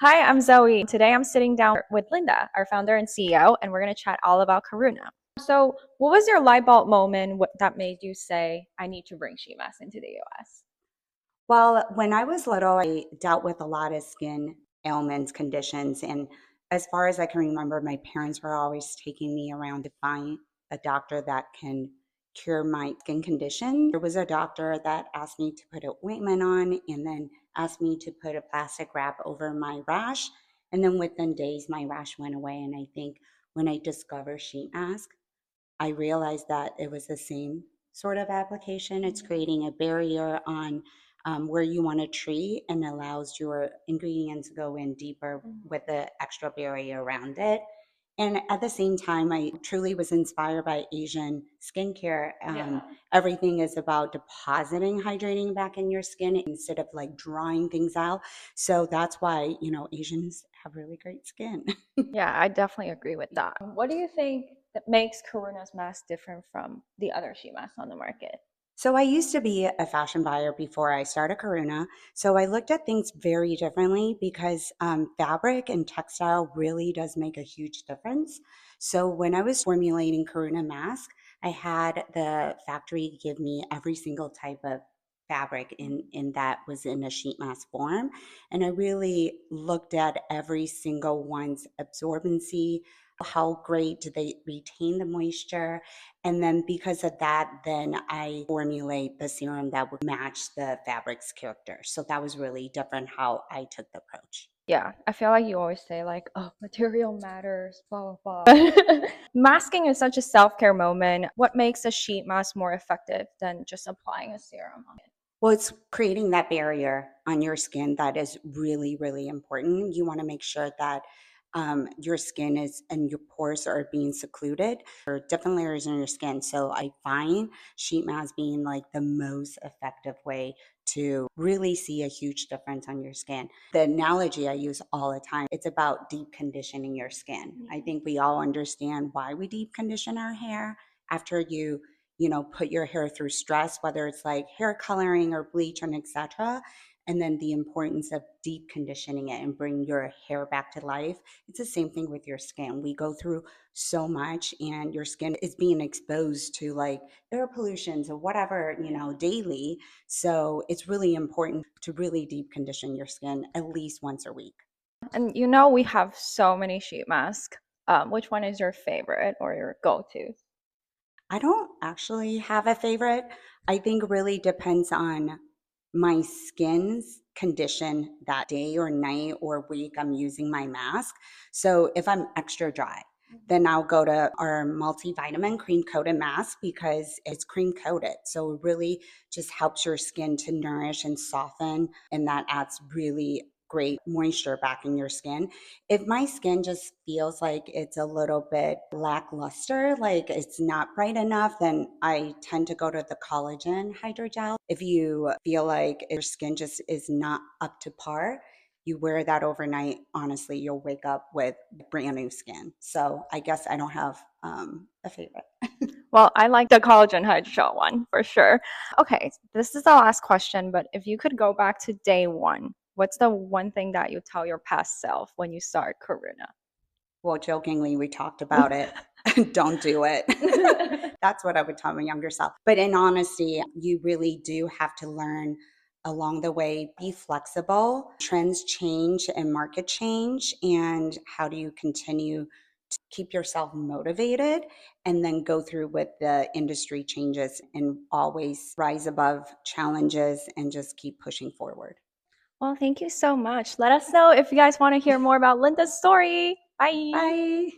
Hi, I'm Zoe. Today I'm sitting down with Linda, our founder and CEO, and we're going to chat all about Karuna. So, what was your light bulb moment that made you say, I need to bring sheet mask into the US? Well, when I was little, I dealt with a lot of skin ailments, conditions. And as far as I can remember, my parents were always taking me around to find a doctor that can cure my skin condition. There was a doctor that asked me to put an ointment on and then asked me to put a plastic wrap over my rash. And then within days, my rash went away. And I think when I discovered sheet mask, I realized that it was the same sort of application. It's creating a barrier on where you want to treat and allows your ingredients to go in deeper with the extra barrier around it. And at the same time, I truly was inspired by Asian skincare. Yeah. Everything is about depositing hydrating back in your skin instead of like drawing things out. So that's why, Asians have really great skin. Yeah, I definitely agree with that. What do you think that makes Karuna's mask different from the other sheet masks on the market? So I used to be a fashion buyer before I started Karuna. So I looked at things very differently because fabric and textile really does make a huge difference. So when I was formulating Karuna mask, I had the factory give me every single type of fabric in that was in a sheet mask form. And I really looked at every single one's absorbency, how great do they retain the moisture, and then because of that, then I formulate the serum that would match the fabric's character. So that was really different how I took the approach. Yeah, I feel like you always say like, oh, material matters, blah blah blah. Masking is such a self-care moment. What makes a sheet mask more effective than just applying a serum on it? Well, it's creating that barrier on your skin that is really, really important. You want to make sure that your skin is and your pores are being secluded for different layers in your skin. So I find sheet mask being like the most effective way to really see a huge difference on your skin. The analogy I use all the time, it's about deep conditioning your skin. I think we all understand why we deep condition our hair after you put your hair through stress, whether it's like hair coloring or bleach and etc. And then the importance of deep conditioning it and bring your hair back to life. It's the same thing with your skin. We go through so much and your skin is being exposed to like air pollutions or whatever, daily. So it's really important to really deep condition your skin at least once a week. And we have so many sheet masks. Which one is your favorite or your go-to? I don't actually have a favorite. I think really depends on my skin's condition that day or night or week I'm using my mask. So if I'm extra dry, then I'll go to our multivitamin cream coated mask because it's cream coated. So it really just helps your skin to nourish and soften, and that adds really great moisture back in your skin. If my skin just feels like it's a little bit lackluster, like it's not bright enough, then I tend to go to the collagen hydrogel. If you feel like your skin just is not up to par, you wear that overnight. Honestly, you'll wake up with brand new skin. So I guess I don't have a favorite. Well, I like the collagen hydrogel one for sure. Okay, this is the last question, but if you could go back to day one, what's the one thing that you tell your past self when you start Karuna? Well, jokingly, we talked about it. Don't do it. That's what I would tell my younger self. But in honesty, you really do have to learn along the way, be flexible. Trends change and market change. And how do you continue to keep yourself motivated and then go through with the industry changes and always rise above challenges and just keep pushing forward? Well, thank you so much. Let us know if you guys want to hear more about Linda's story. Bye. Bye.